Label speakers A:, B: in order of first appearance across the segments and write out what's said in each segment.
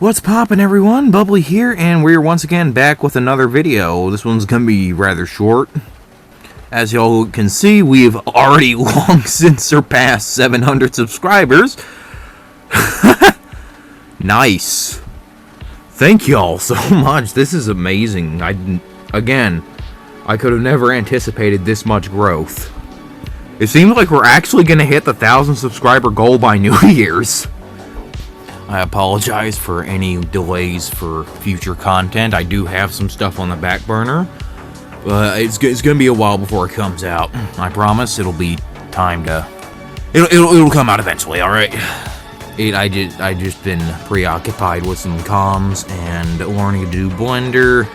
A: What's poppin', everyone? Bubbly here, and we're once again back with another video. This one's gonna be rather short. As y'all can see, we've already long since surpassed 700 subscribers. Nice. Thank y'all so much. This is amazing. I could have never anticipated this much growth. It seems like we're actually gonna hit the 1,000 subscriber goal by New Year's. I apologize for any delays for future content. I do have some stuff on the back burner, but it's gonna be a while before it comes out. I promise it'll be time to. It'll come out eventually. All right. I just been preoccupied with some comms and learning to do Blender.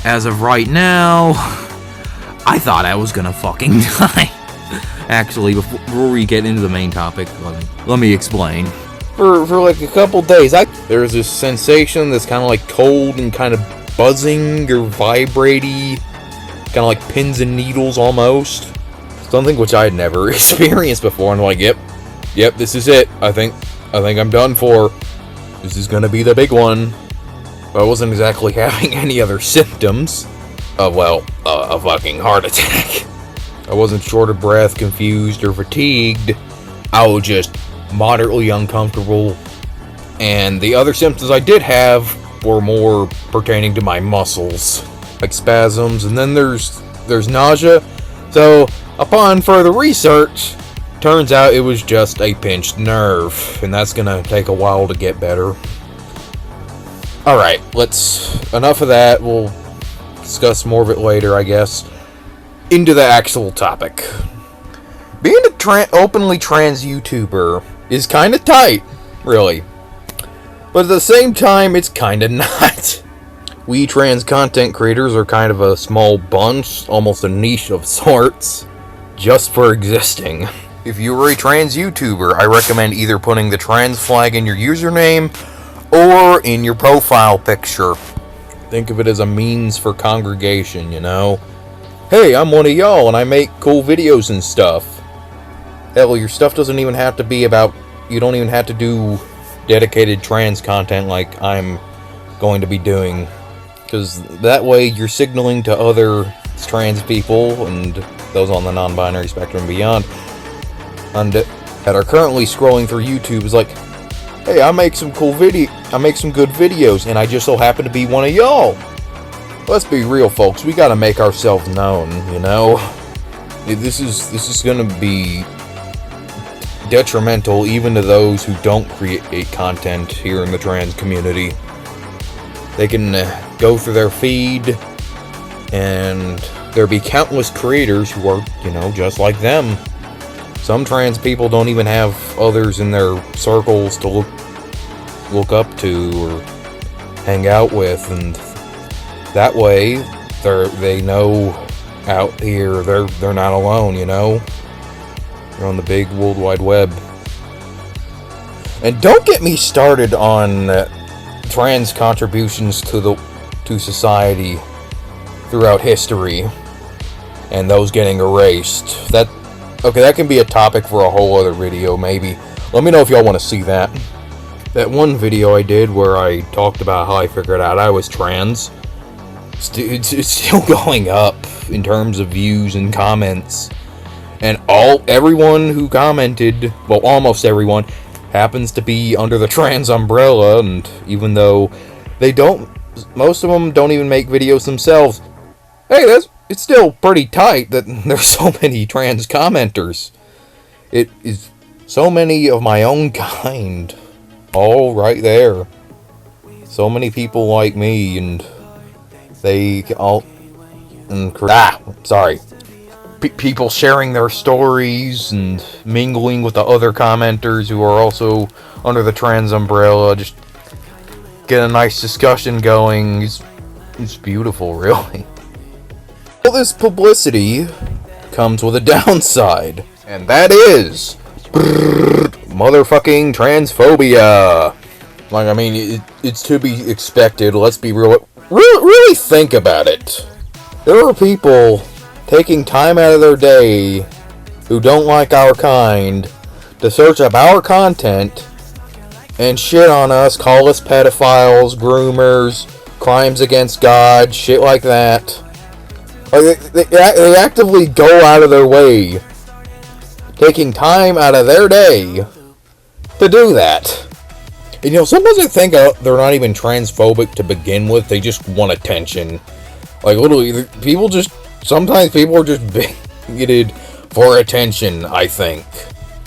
A: As of right now, I thought I was gonna fucking die. Actually, before we get into the main topic, let me explain. For like a couple days, there's this sensation that's kind of like cold and kind of buzzing or vibraty, kind of like pins and needles almost. Something which I had never experienced before. And I'm like, yep, this is it. I think I'm done for. This is gonna be the big one. But I wasn't exactly having any other symptoms of, a fucking heart attack. I wasn't short of breath, confused, or fatigued. I was just moderately uncomfortable, and the other symptoms I did have were more pertaining to my muscles, like spasms, and then there's nausea. So upon further research, turns out it was just a pinched nerve, and that's gonna take a while to get better. Alright, enough of that. We'll discuss more of it later, I guess. Into the actual topic. Being a openly trans YouTuber is kinda tight, really. But at the same time, it's kinda not. We trans content creators are kind of a small bunch, almost a niche of sorts, just for existing. If you are a trans YouTuber, I recommend either putting the trans flag in your username or in your profile picture. Think of it as a means for congregation, you know? Hey, I'm one of y'all and I make cool videos and stuff. Hell, your stuff doesn't even have to be about... You don't even have to do dedicated trans content like I'm going to be doing. Because that way you're signaling to other trans people and those on the non-binary spectrum and beyond that are currently scrolling through YouTube is like, hey, I make some good videos and I just so happen to be one of y'all. Let's be real, folks. We gotta make ourselves known, you know? This is gonna be detrimental even to those who don't create content here in the trans community. They can go through their feed and there'll be countless creators who are, just like them. Some trans people don't even have others in their circles to look up to or hang out with, and that way they know out here they're not alone, you know? You're on the big World Wide Web. And don't get me started on trans contributions to society throughout history and those getting erased. That can be a topic for a whole other video, maybe. Let me know if y'all want to see that. That one video I did where I talked about how I figured out I was trans, it's still going up in terms of views and comments. And everyone who commented, well, almost everyone, happens to be under the trans umbrella, and even though most of them don't even make videos themselves, hey, it's still pretty tight that there's so many trans commenters. It is so many of my own kind, all right there. So many people like me, and people sharing their stories and mingling with the other commenters who are also under the trans umbrella. Just get a nice discussion going. It's beautiful, really. All this publicity comes with a downside, and that is motherfucking transphobia. Like, I mean, it's to be expected. Let's be real. Really think about it. There are people taking time out of their day who don't like our kind to search up our content and shit on us, call us pedophiles, groomers, crimes against God, shit like that. Like, they actively go out of their way, taking time out of their day to do that. And, you know, sometimes I think they're not even transphobic to begin with, they just want attention. Like, literally, sometimes people are just bigoted for attention, I think.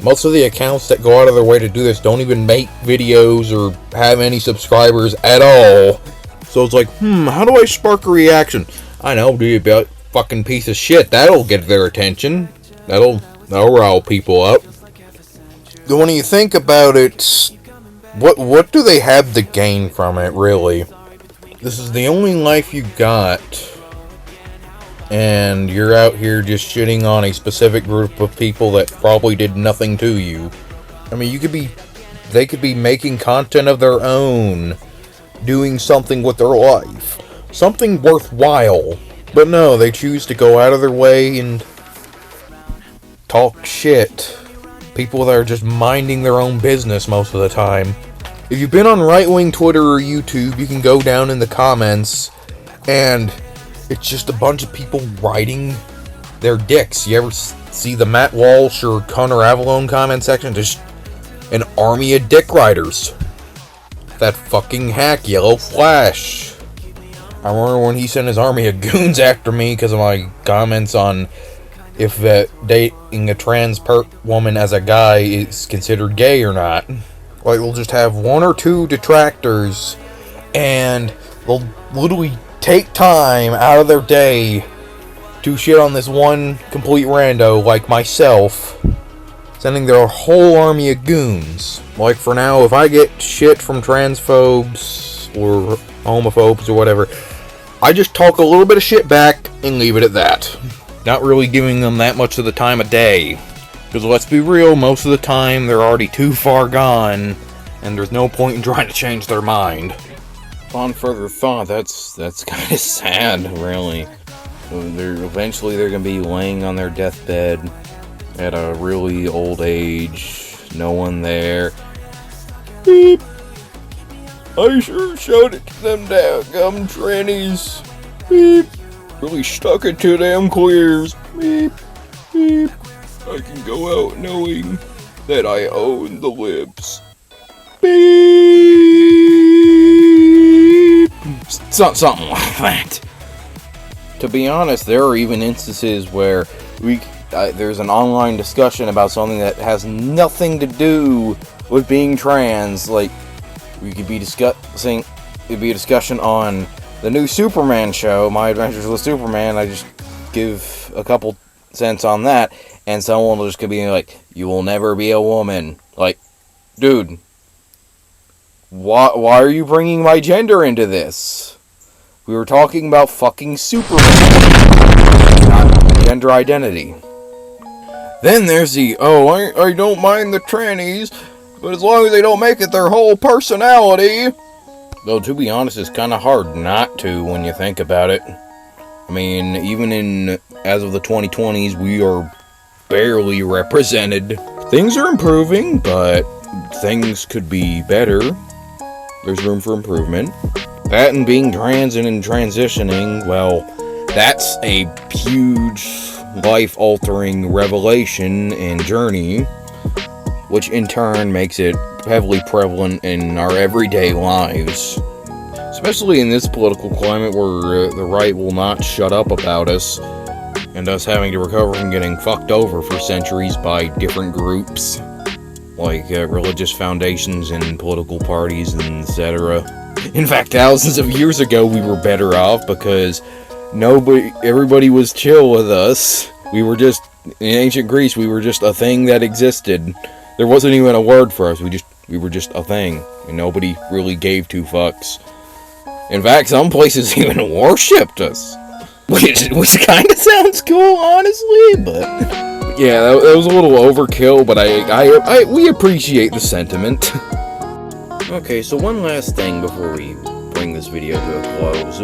A: Most of the accounts that go out of their way to do this don't even make videos or have any subscribers at all. So it's like, how do I spark a reaction? I know, do you about fucking piece of shit. That'll get their attention. That'll rile people up. When you think about it, what do they have to gain from it, really? This is the only life you got, and you're out here just shitting on a specific group of people that probably did nothing to you. I mean, they could be making content of their own, doing something with their life, something worthwhile. But no, they choose to go out of their way and talk shit. People that are just minding their own business most of the time. If you've been on right-wing Twitter or YouTube, you can go down in the comments, and it's just a bunch of people riding their dicks. You ever see the Matt Walsh or Connor Avalone comment section? Just an army of dick riders. That fucking hack, Yellow Flash. I remember when he sent his army of goons after me because of my comments on if dating a trans woman as a guy is considered gay or not. Like, we'll just have one or two detractors, and they'll literally take time out of their day to shit on this one complete rando like myself, sending their whole army of goons. Like, for now, if I get shit from transphobes or homophobes or whatever, I just talk a little bit of shit back and leave it at that. Not really giving them that much of the time of day. Because let's be real, most of the time they're already too far gone, and there's no point in trying to change their mind. On further thought, that's kind of sad, really. Eventually they're going to be laying on their deathbed at a really old age, no one there. Beep. I sure showed it to them daggum trannies. Beep. Really stuck it to them queers. Beep. Beep. I can go out knowing that I own the libs. Beep. Something like that. To be honest, there are even instances where there's an online discussion about something that has nothing to do with being trans. Like, we could be discussing, it'd be a discussion on the new Superman show, My Adventures with Superman. I just give a couple cents on that, and someone will just be like, you will never be a woman. Like, dude, why are you bringing my gender into this? We were talking about fucking Superman, not gender identity. Then there's the, I don't mind the trannies, but as long as they don't make it their whole personality. Though, to be honest, it's kind of hard not to when you think about it. I mean, even as of the 2020s, we are barely represented. Things are improving, but things could be better. There's room for improvement. That and being trans and in transitioning, well, that's a huge life-altering revelation and journey, which in turn makes it heavily prevalent in our everyday lives. Especially in this political climate where the right will not shut up about us, and us having to recover from getting fucked over for centuries by different groups, like religious foundations and political parties and etc. In fact, thousands of years ago we were better off because everybody was chill with us. We were just, in ancient Greece, we were just a thing that existed. There wasn't even a word for us, we were just a thing, and nobody really gave two fucks. In fact, some places even worshipped us. Which kind of sounds cool, honestly, but yeah, that was a little overkill, but we appreciate the sentiment. Okay, so one last thing before we bring this video to a close.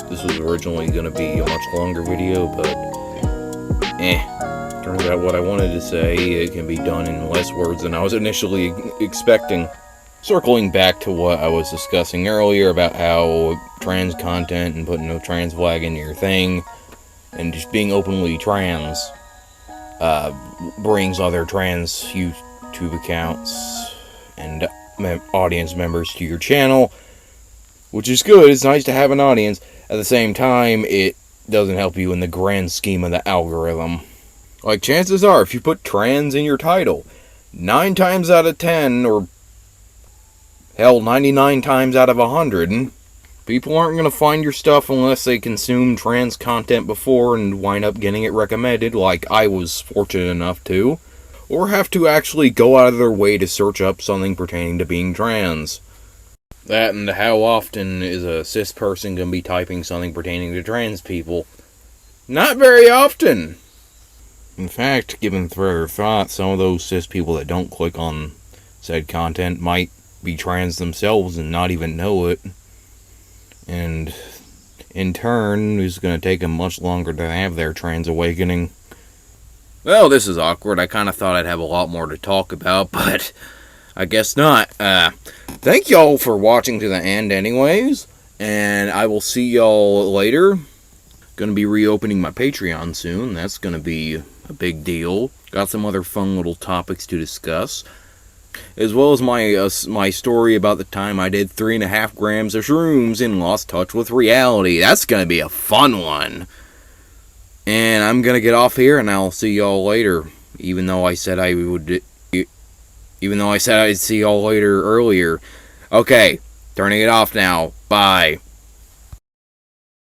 A: This was originally going to be a much longer video, but turns out what I wanted to say, it can be done in less words than I was initially expecting. circling back to what I was discussing earlier about how trans content and putting a trans flag into your thing and just being openly trans brings other trans YouTube accounts and audience members to your channel, which is good. It's nice to have an audience. At the same time, it doesn't help you in the grand scheme of the algorithm. Like, chances are, if you put trans in your title, 9 times out of 10, or hell, 99 times out of 100, people aren't going to find your stuff unless they consume trans content before and wind up getting it recommended, like I was fortunate enough to, or have to actually go out of their way to search up something pertaining to being trans. That and how often is a cis person going to be typing something pertaining to trans people? Not very often. In fact, given further thought, some of those cis people that don't click on said content might be trans themselves and not even know it. And in turn, it's going to take them much longer to have their trans awakening. Well, this is awkward. I kind of thought I'd have a lot more to talk about, but I guess not. Thank y'all for watching to the end anyways, and I will see y'all later. Gonna be reopening my Patreon soon. That's gonna be a big deal. Got some other fun little topics to discuss, as well as my story about the time I did 3.5 grams of shrooms and lost touch with reality. That's gonna be a fun one. And I'm gonna get off here, and I'll see y'all later. Even though I said I'd see y'all later earlier. Okay, turning it off now. Bye.